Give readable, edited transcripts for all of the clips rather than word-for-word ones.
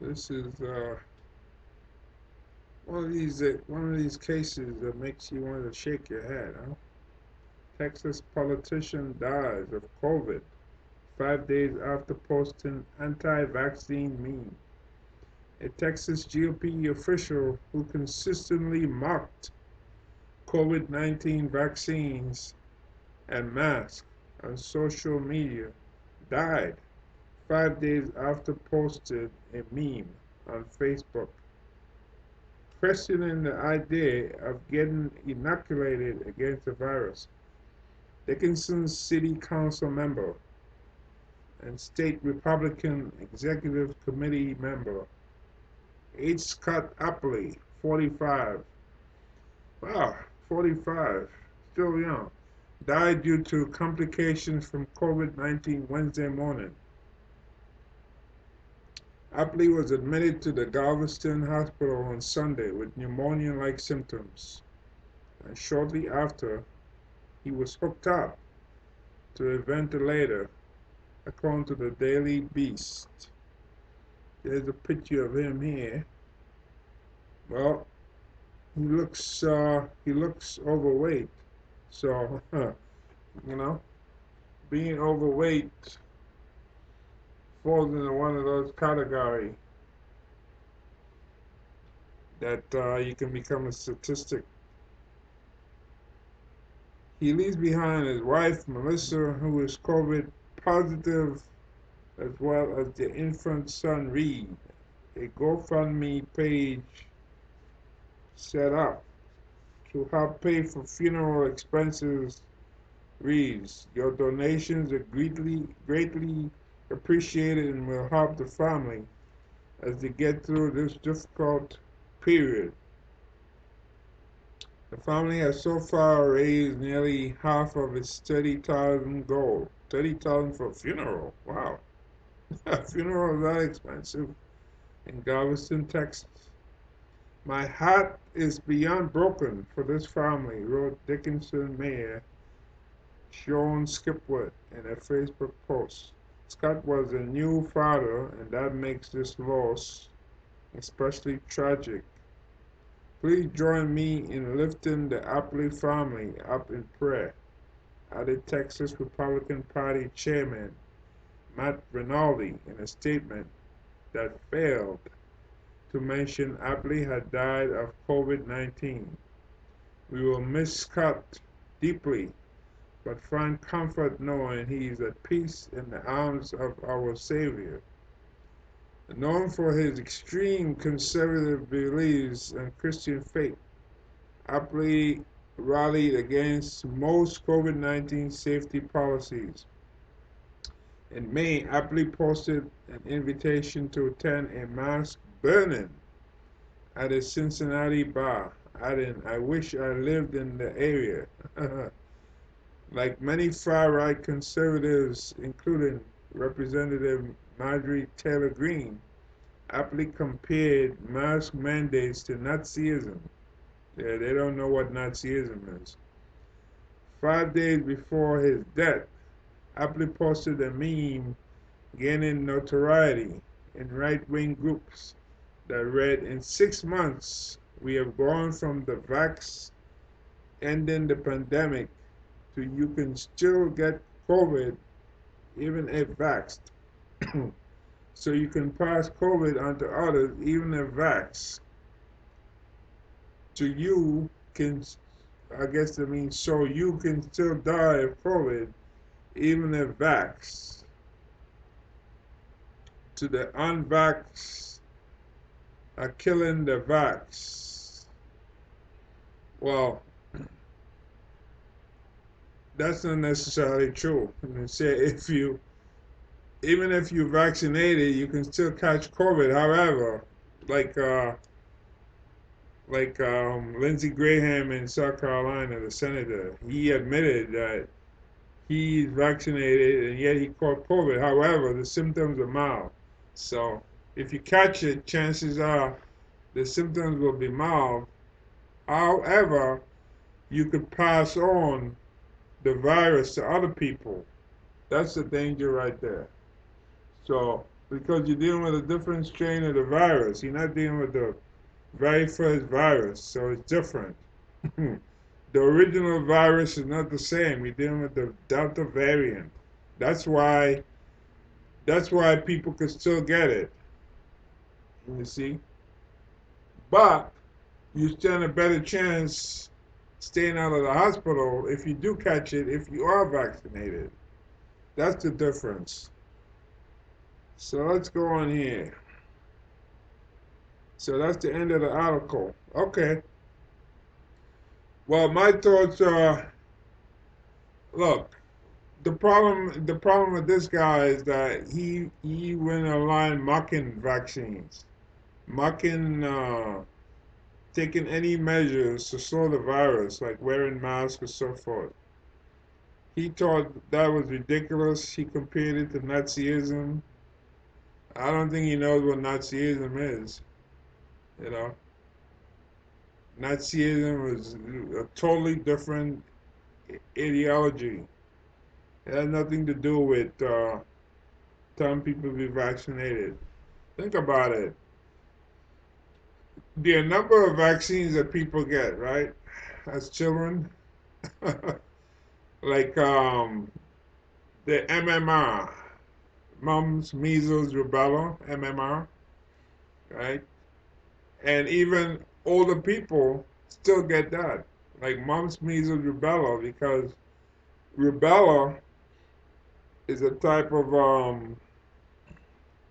This is one of these cases that makes you want to shake your head, huh? Texas politician dies of COVID 5 days after posting anti-vaccine meme. A Texas GOP official who consistently mocked COVID-19 vaccines and masks on social media died 5 days after posting a meme on Facebook questioning the idea of getting inoculated against the virus. Dickinson City Council member and state Republican Executive Committee member H. Scott Appley, 45, wow, 45, still young, died due to complications from COVID-19 Wednesday morning. Appley was admitted to the Galveston Hospital on Sunday with pneumonia-like symptoms, and shortly after, he was hooked up to a ventilator, according to the Daily Beast. There's a picture of him here. Well, he looks overweight. So, you know, being overweight falls into one of those categories that you can become a statistic. He leaves behind his wife, Melissa, who is COVID positive, as well as their infant son, Reed. A GoFundMe page set up to help pay for funeral expenses reads, "Your donations are greatly appreciated and will help the family as they get through this difficult period. The family has so far raised nearly half of its 30,000 goal. 30,000 for a funeral. Wow. A funeral is that expensive in Galveston, Texas. My heart is beyond broken for this family," wrote Dickinson Mayor Sean Skipwood in a Facebook post. Scott was a new father, and that makes this loss especially tragic. "Please join me in lifting the Appley family up in prayer," added Texas Republican Party Chairman Matt Rinaldi in a statement that failed to mention Appley had died of COVID-19. "We will miss Scott deeply, but find comfort knowing he is at peace in the arms of our Savior." Known for his extreme conservative beliefs and Christian faith, Appley rallied against most COVID-19 safety policies. In May, Appley posted an invitation to attend a mass burning at a Cincinnati bar, adding, "I wish I lived in the area." Like many far-right conservatives, including Representative Marjorie Taylor Greene, aptly compared mask mandates to Nazism. Yeah, they don't know what Nazism is. 5 days before his death, aptly posted a meme gaining notoriety in right-wing groups that read, "In 6 months, we have gone from the vax ending the pandemic to you can still get COVID even if vaxxed." So you can pass COVID on to others even if vaxxed. To you can, I guess that means so you can still die of COVID even if vaxxed. To the unvaxxed are killing the vax. Well, that's not necessarily true. I mean, say even if you're vaccinated, you can still catch COVID. However, like Lindsey Graham in South Carolina, the senator, he admitted that he's vaccinated and yet he caught COVID. However, the symptoms are mild. So if you catch it, chances are the symptoms will be mild. However, you could pass on the virus to other people. That's the danger right there. So because you're dealing with a different strain of the virus. You're not dealing with the very first virus, so it's different. The original virus is not the same. You're dealing with the Delta variant. That's why people can still get it. You see, but you stand a better chance staying out of the hospital if you do catch it if you are vaccinated. That's the difference. So let's go on here. So that's the end of the article. Okay. Well, my thoughts are, look, the problem with this guy is that he went online mocking vaccines, mocking taking any measures to slow the virus, like wearing masks and so forth. He thought that was ridiculous. He compared it to Nazism. I don't think he knows what Nazism is. You know, Nazism was a totally different ideology. It had nothing to do with telling people to be vaccinated. Think about it. The number of vaccines that people get, right, as children, like the MMR, mumps, measles, rubella, MMR, right? And even older people still get that, like mumps, measles, rubella, because rubella is a type of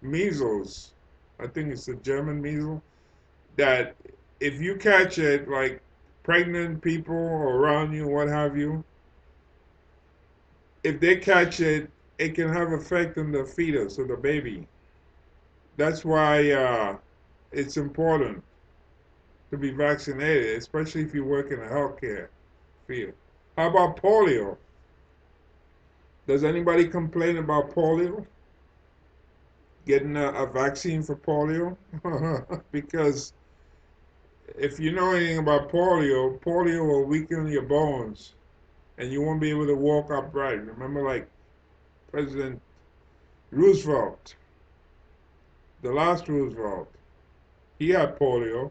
measles. I think it's the German measles. That if you catch it, like pregnant people around you, what have you, if they catch it, it can have effect on the fetus or the baby. That's why it's important to be vaccinated, especially if you work in the healthcare field. How about polio? Does anybody complain about polio? Getting a vaccine for polio? Because if you know anything about polio, polio will weaken your bones and you won't be able to walk upright. Remember, like President Roosevelt, the last Roosevelt, he had polio,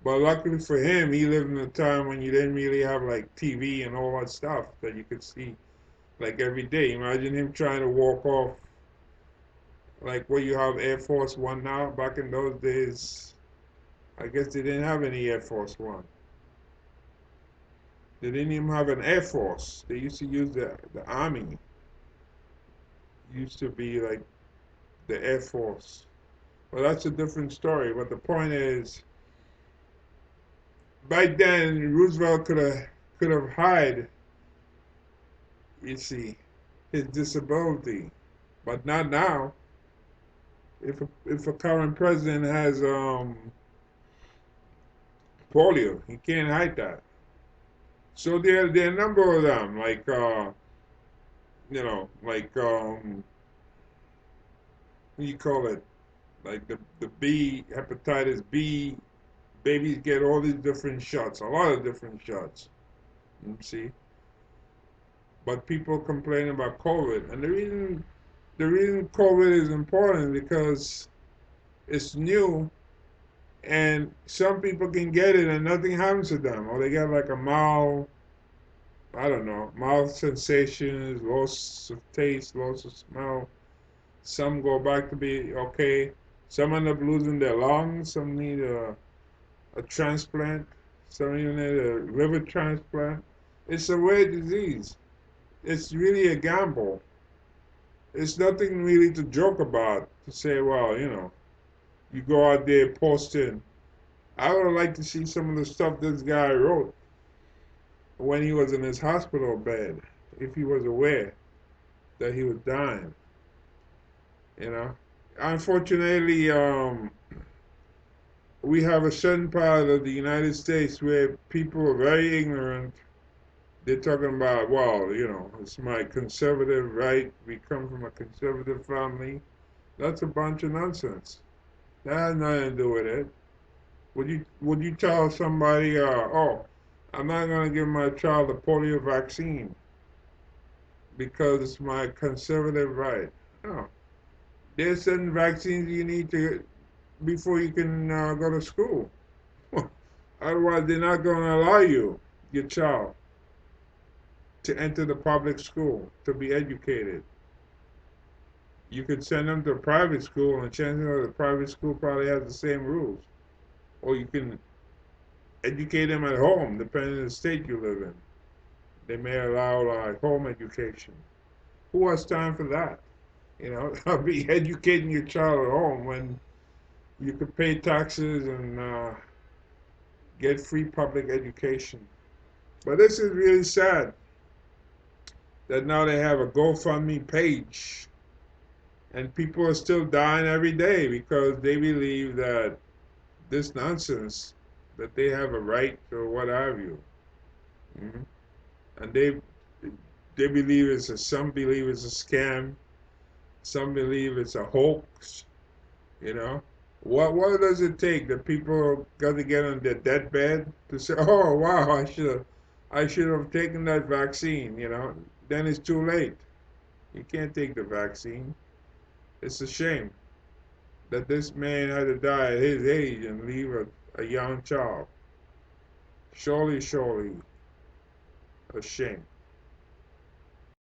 but luckily for him, he lived in a time when you didn't really have like TV and all that stuff that you could see like every day. Imagine him trying to walk off like where you have Air Force One now. Back in those days, I guess they didn't have any Air Force One. They didn't even have an Air Force. They used to use the Army. Used to be like the Air Force. Well, that's a different story. But the point is, back then Roosevelt could have hide, you see, his disability, but not now. If a current president has polio, he can't hide that. So there are a number of them, like like what do you call it? Like the B hepatitis B. Babies get all these different shots, a lot of different shots. You see, but people complain about COVID, and the reason COVID is important because it's new, and some people can get it and nothing happens to them, or they get like a mild, I don't know, mouth sensations, loss of taste, loss of smell. Some go back to be okay. Some end up losing their lungs. Some need a transplant. Some even need a liver transplant. It's a rare disease. It's really a gamble. It's nothing really to joke about to say, well, you go out there posting. I would like to see some of the stuff this guy wrote when he was in his hospital bed, if he was aware that he was dying, you know. Unfortunately, we have a certain part of the United States where people are very ignorant. They're talking about, well, it's my conservative right. We come from a conservative family. That's a bunch of nonsense. That has nothing to do with it. Would you tell somebody, oh, I'm not going to give my child a polio vaccine because it's my conservative right? No, There's certain vaccines you need to before you can go to school. Otherwise, they're not going to allow you, your child, to enter the public school to be educated. You could send them to a private school, and chances are the private school probably has the same rules. Or you can educate them at home, depending on the state you live in. They may allow like home education. Who has time for that? You know, I'll be educating your child at home when you could pay taxes and get free public education. But this is really sad that now they have a GoFundMe page and people are still dying every day because they believe that this nonsense, that they have a right or what have you. Mhm. And they believe some believe it's a scam, some believe it's a hoax, you know. What does it take that people got to get on their deathbed to say, "Oh wow, I should have taken that vaccine," you know? Then it's too late. You can't take the vaccine. It's a shame that this man had to die at his age and leave a young child. Surely, surely, a shame.